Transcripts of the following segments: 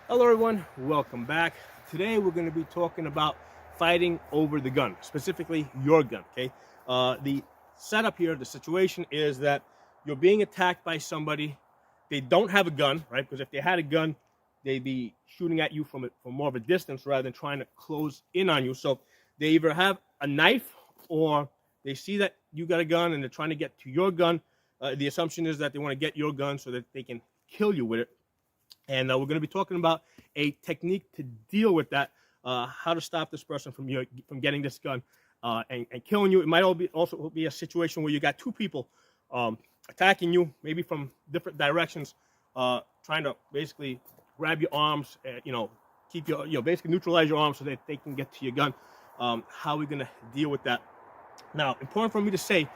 Hello everyone, welcome back. Today we're going to be talking about fighting over the gun, specifically your gun, okay? The setup here, the situation is that you're being attacked by somebody. They don't have a gun, right? Because if they had a gun, they'd be shooting at you from more of a distance rather than trying to close in on you. So they either have a knife or they see that you got a gun and they're trying to get to your gun. The assumption is that they want to get your gun so that they can kill you with it. And we're going to be talking about a technique to deal with that, how to stop this person from getting this gun and killing you. It might also be a situation where you got two people attacking you, maybe from different directions, trying to basically grab your arms, keep basically neutralize your arms so that they can get to your gun. How are we going to deal with that? Now, important for me to say,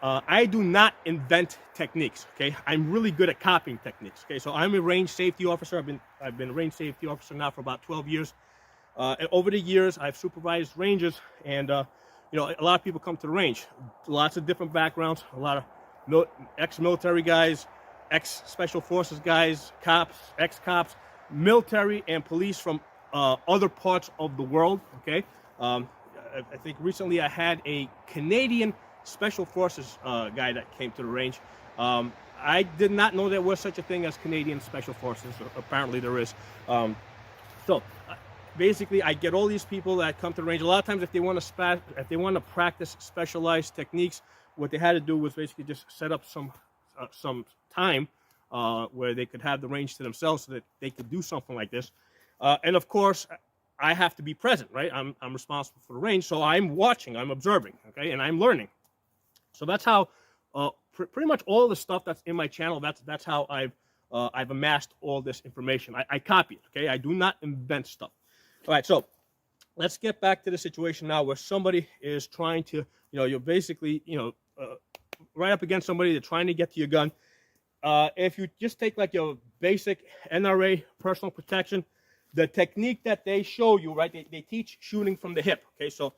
I do not invent techniques. Okay, I'm really good at copying techniques. Okay, so I'm a range safety officer. I've been a range safety officer now for about 12 years. And over the years, I've supervised rangers, and a lot of people come to the range. Lots of different backgrounds. A lot of ex-military guys, ex-special forces guys, cops, ex-cops, military and police from other parts of the world. Okay, I think recently I had a Canadian Special Forces guy that came to the range. I did not know there was such a thing as Canadian Special Forces. Apparently there is. Basically, I get all these people that come to the range. A lot of times, if they want to practice specialized techniques, what they had to do was basically just set up some time where they could have the range to themselves so that they could do something like this. And of course, I have to be present, right? I'm responsible for the range, so I'm watching, I'm observing, okay, and I'm learning. So that's how pretty much all the stuff that's in my channel, that's how I've amassed all this information. I copy it, okay? I do not invent stuff. All right, so let's get back to the situation now where somebody is trying to, you're basically, right up against somebody, they're trying to get to your gun. If you just take like your basic NRA personal protection, the technique that they show you, right, they teach shooting from the hip, okay? So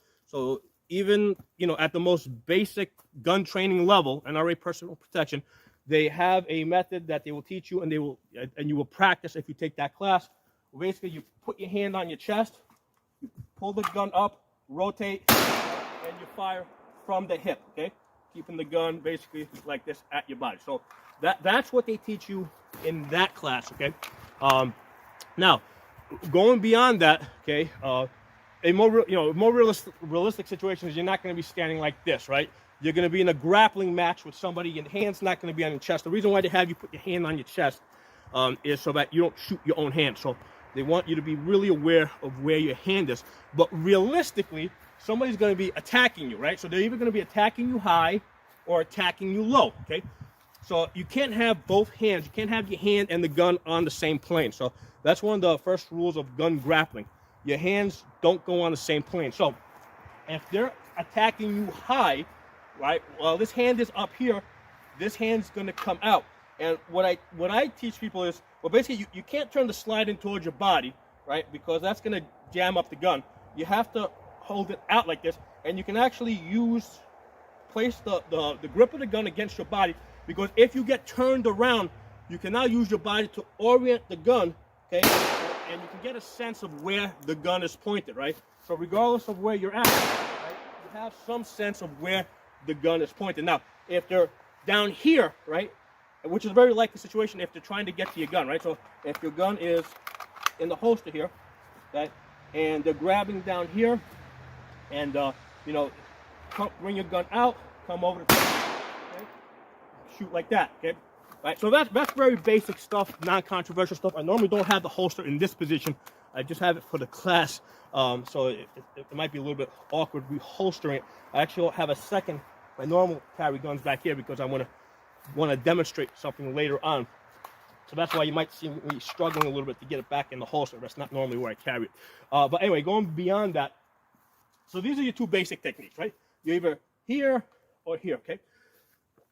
even, at the most basic gun training level, NRA personal protection, they have a method that they will teach you, and you will practice if you take that class. Basically, you put your hand on your chest, you pull the gun up, rotate, and you fire from the hip, okay? Keeping the gun basically like this at your body. So that's what they teach you in that class, okay? Now, going beyond that, okay, a more realistic situation is you're not going to be standing like this, right? You're going to be in a grappling match with somebody. Your hand's not going to be on your chest. The reason why they have you put your hand on your chest is so that you don't shoot your own hand. So they want you to be really aware of where your hand is. But realistically, somebody's going to be attacking you, right? So they're either going to be attacking you high or attacking you low, okay? So you can't have both hands. You can't have your hand and the gun on the same plane. So that's one of the first rules of gun grappling. Your hands don't go on the same plane. So if they're attacking you high, right, well, this hand is up here, this hand's going to come out. And what I teach people is, well, basically you can't turn the slide in towards your body, right, because that's going to jam up the gun. You have to hold it out like this, and you can actually place the grip of the gun against your body, because if you get turned around, you can now use your body to orient the gun, okay, and you can get a sense of where the gun is pointed, right? So regardless of where you're at, right, you have some sense of where the gun is pointed. Now, if they're down here, right, which is a very likely situation if they're trying to get to your gun, right? So if your gun is in the holster here, okay, and they're grabbing down here, and bring your gun out, come over the top, okay, shoot like that, okay? Right, so that's very basic stuff, non-controversial stuff. I normally don't have the holster in this position. I just have it for the class, so it might be a little bit awkward reholstering it. I actually have a second, my normal carry guns back here because I want to demonstrate something later on. So that's why you might see me struggling a little bit to get it back in the holster. That's not normally where I carry it. But anyway, going beyond that, so these are your two basic techniques, right? You're either here or here, okay?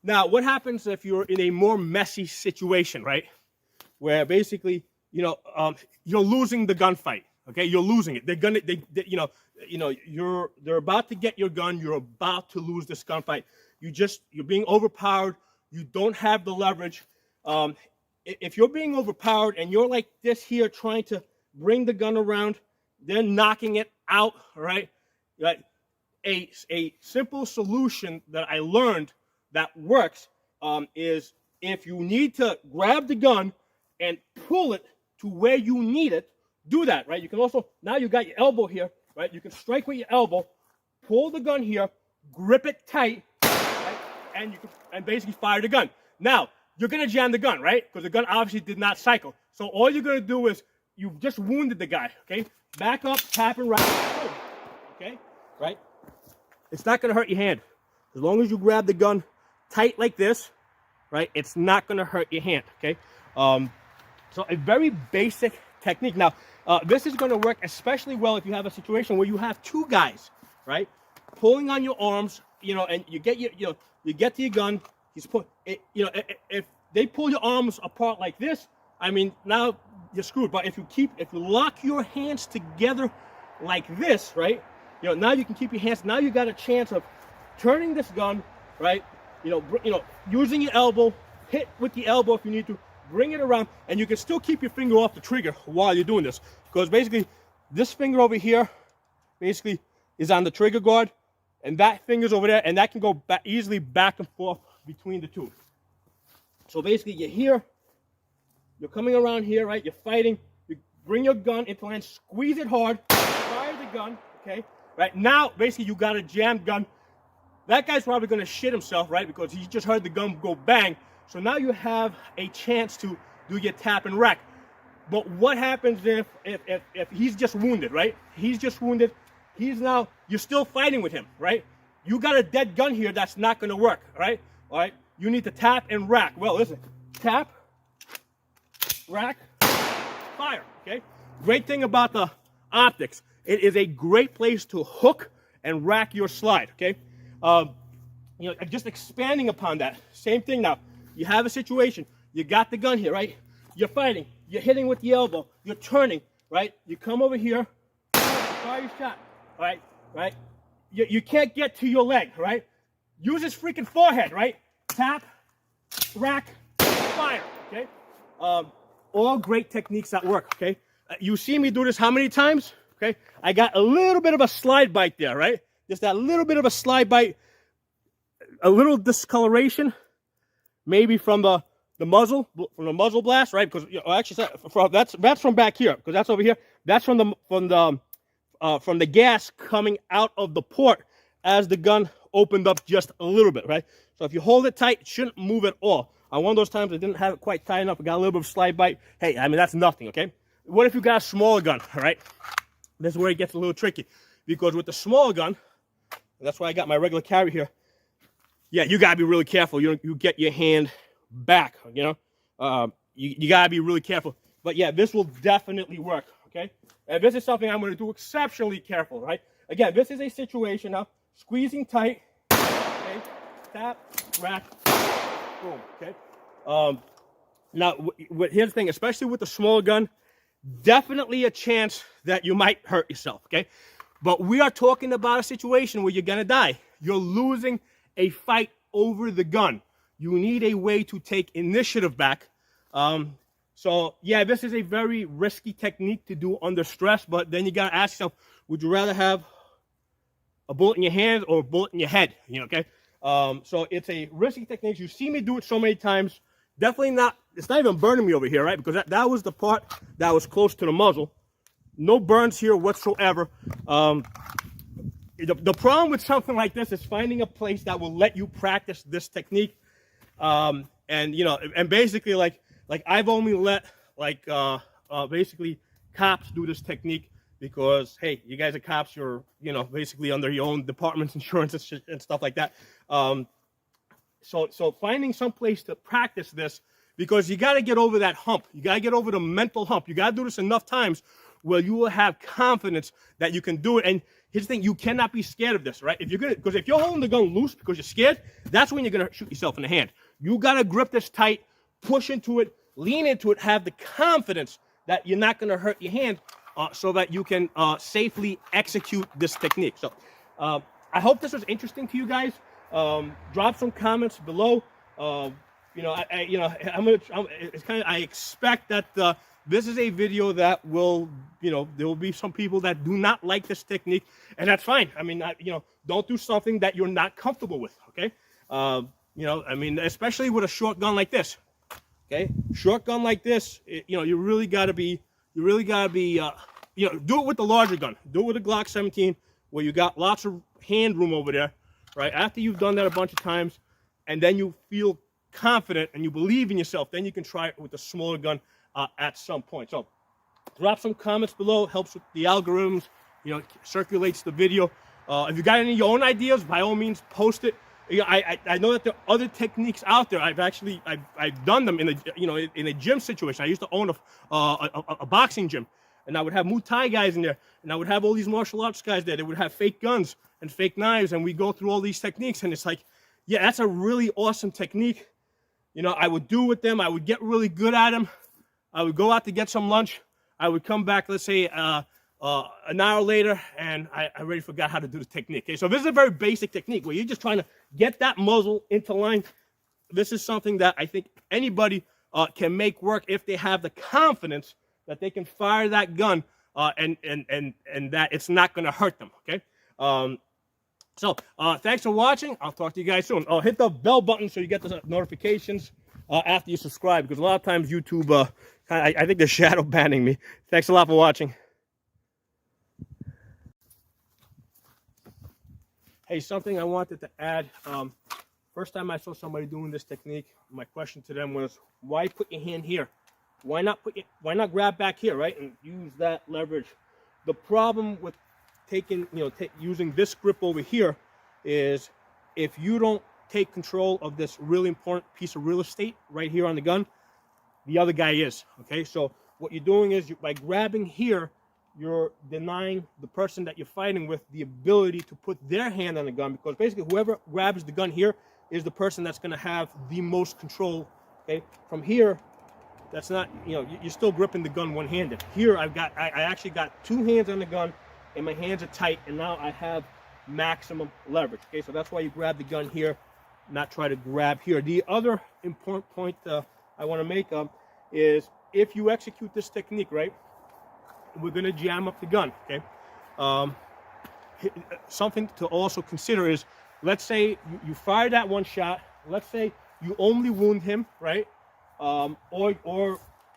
Now, what happens if you're in a more messy situation, right? Where basically, you're losing the gunfight, okay? You're losing it. They're about to get your gun. You're about to lose this gunfight. You're being overpowered. You don't have the leverage. if you're being overpowered and you're like this here trying to bring the gun around, they're knocking it out, all right? Like a simple solution that I learned that works is if you need to grab the gun and pull it to where you need it, do that, right? You can also, now you got your elbow here, right? You can strike with your elbow, pull the gun here, grip it tight, right? And you can basically fire the gun. Now, you're going to jam the gun, right? Because the gun obviously did not cycle. So all you're going to do is you've just wounded the guy, okay? Back up, tap and right, okay? Right? It's not going to hurt your hand. As long as you grab the gun tight like this, right? It's not going to hurt your hand, okay? So a very basic technique. Now, this is going to work especially well if you have a situation where you have two guys, right? Pulling on your arms, you know, and you get you get to your gun. He's put it, you know, if they pull your arms apart like this, I mean, now you're screwed. But if you lock your hands together like this, right? You know, now you can keep your hands. Now you got a chance of turning this gun, right? You know, using your elbow, hit with the elbow if you need to, bring it around, and you can still keep your finger off the trigger while you're doing this. Because basically, this finger over here, basically, is on the trigger guard, and that finger's over there, and that can go easily back and forth between the two. So basically, you're here, you're coming around here, right? You're fighting. You bring your gun into line, squeeze it hard, fire the gun, okay? Right now, basically, you got a jammed gun. That guy's probably going to shit himself, right? Because he just heard the gun go bang. So now you have a chance to do your tap and rack. But what happens if he's just wounded, right? He's just wounded. You're still fighting with him, right? You got a dead gun here that's not going to work, right? All right? You need to tap and rack. Well, listen. Tap, rack, fire, okay? Great thing about the optics. It is a great place to hook and rack your slide, okay? You know, just expanding upon that. Same thing now. You have a situation. You got the gun here, right? You're fighting. You're hitting with the elbow. You're turning, right? You come over here. Fire your shot, all right? Right? You can't get to your leg, right? Use his freaking forehead, right? Tap, rack, fire, okay? All great techniques that work, okay? You see me do this how many times? Okay? I got a little bit of a slide bite there, right? Just that little bit of a slide bite, a little discoloration, maybe from the muzzle blast, right? Because actually that's from back here, because that's over here. That's from the gas coming out of the port as the gun opened up just a little bit, right? So if you hold it tight, it shouldn't move at all. On one of those times I didn't have it quite tight enough, I got a little bit of slide bite. Hey, I mean, that's nothing, okay? What if you got a smaller gun, all right? This is where it gets a little tricky, because with the smaller gun, that's why I got my regular carry here. Yeah, you gotta be really careful. You get your hand back, you know. You gotta be really careful. But yeah, this will definitely work, okay? And this is something I'm gonna do exceptionally careful, right? Again, this is a situation now, squeezing tight, okay? Tap, rack, boom, okay? Now, here's the thing, especially with the smaller gun, definitely a chance that you might hurt yourself, okay? But we are talking about a situation where you're gonna die. You're losing a fight over the gun. You need a way to take initiative back. So yeah, this is a very risky technique to do under stress, but then you gotta ask yourself, would you rather have a bullet in your hand or a bullet in your head? You know, okay? So it's a risky technique. You see me do it so many times. Definitely not, it's not even burning me over here, right? Because that was the part that was close to the muzzle. No burns here whatsoever. The problem with something like this is finding a place that will let you practice this technique. And you know, and basically like I've only let basically cops do this technique because, hey, you guys are cops, you're, you know, basically under your own department's insurance and stuff like that. So finding some place to practice this, because you got to get over that hump. You got to get over the mental hump. You got to do this enough times where you will have confidence that you can do it. And here's the thing, you cannot be scared of this, right? Because if you're holding the gun loose because you're scared, that's when you're going to shoot yourself in the hand. You got to grip this tight, push into it, lean into it, have the confidence that you're not going to hurt your hand so that you can safely execute this technique. So I hope this was interesting to you guys. Drop some comments below. you know, it's kind of, I expect that this is a video that will, you know, there will be some people that do not like this technique, and that's fine. I mean, you know, don't do something that you're not comfortable with, okay? You know, I mean, especially with a short gun like this, okay? Short gun like this, you know, you really got to be, you know, do it with the larger gun. Do it with a Glock 17, where you got lots of hand room over there, right? After you've done that a bunch of times, and then you feel confident and you believe in yourself, then you can try it with a smaller gun at some point. So drop some comments below. Helps with the algorithms, you know, circulates the video. If you got any of your own ideas, by all means post it. You know, I know that there are other techniques out there. I've done them in a, you know, in a gym situation. I used to own a boxing gym, and I would have Muay Thai guys in there, and I would have all these martial arts guys there. They would have fake guns and fake knives, and we go through all these techniques, and it's like, yeah, that's a really awesome technique. You know, I would do with them. I would get really good at them. I would go out to get some lunch. I would come back, let's say, an hour later, and I already forgot how to do the technique. Okay, so this is a very basic technique where you're just trying to get that muzzle into line. This is something that I think anybody can make work if they have the confidence that they can fire that gun and that it's not going to hurt them. Okay. So thanks for watching. I'll talk to you guys soon. Hit the bell button so you get the notifications after you subscribe, because a lot of times YouTube, I think they're shadow banning me. Thanks a lot for watching. Hey, something I wanted to add. First time I saw somebody doing this technique, my question to them was, why put your hand here? Why not grab back here, right, and use that leverage? The problem with taking, you know, using this grip over here is, if you don't take control of this really important piece of real estate right here on the gun, the other guy is. Okay, so what you're doing is, by grabbing here, you're denying the person that you're fighting with the ability to put their hand on the gun, because basically whoever grabs the gun here is the person that's going to have the most control. Okay, from here, that's not, you know, you're still gripping the gun one-handed. Here I actually got two hands on the gun, and my hands are tight, and now I have maximum leverage. Okay, so that's why you grab the gun here, not try to grab here. The other important point I want to make is, if you execute this technique right, we're going to jam up the gun. Okay, something to also consider is, let's say you fire that one shot. Let's say you only wound him, right? Or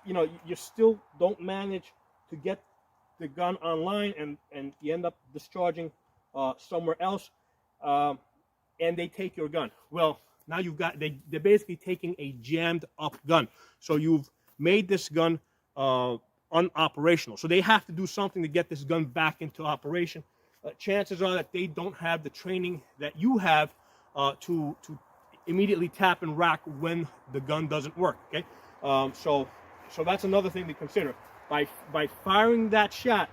you know, you still don't manage to get the gun online, and you end up discharging somewhere else, and they take your gun. Well, now you've got, they're basically taking a jammed up gun, so you've made this gun unoperational. So they have to do something to get this gun back into operation. Chances are that they don't have the training that you have to immediately tap and rack when the gun doesn't work. Okay, so that's another thing to consider. By firing that shot,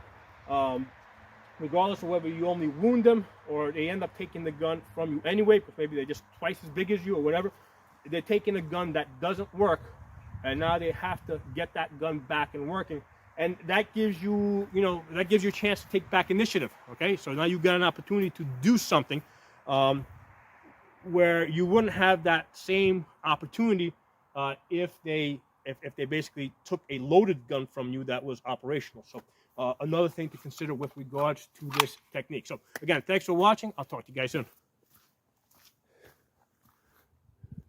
regardless of whether you only wound them or they end up taking the gun from you anyway, because maybe they're just twice as big as you or whatever, they're taking a gun that doesn't work, and now they have to get that gun back and working. And that gives you, you know, that gives you a chance to take back initiative. Okay, so now you've got an opportunity to do something where you wouldn't have that same opportunity if they basically took a loaded gun from you that was operational. So another thing to consider with regards to this technique. So again, thanks for watching. I'll talk to you guys soon.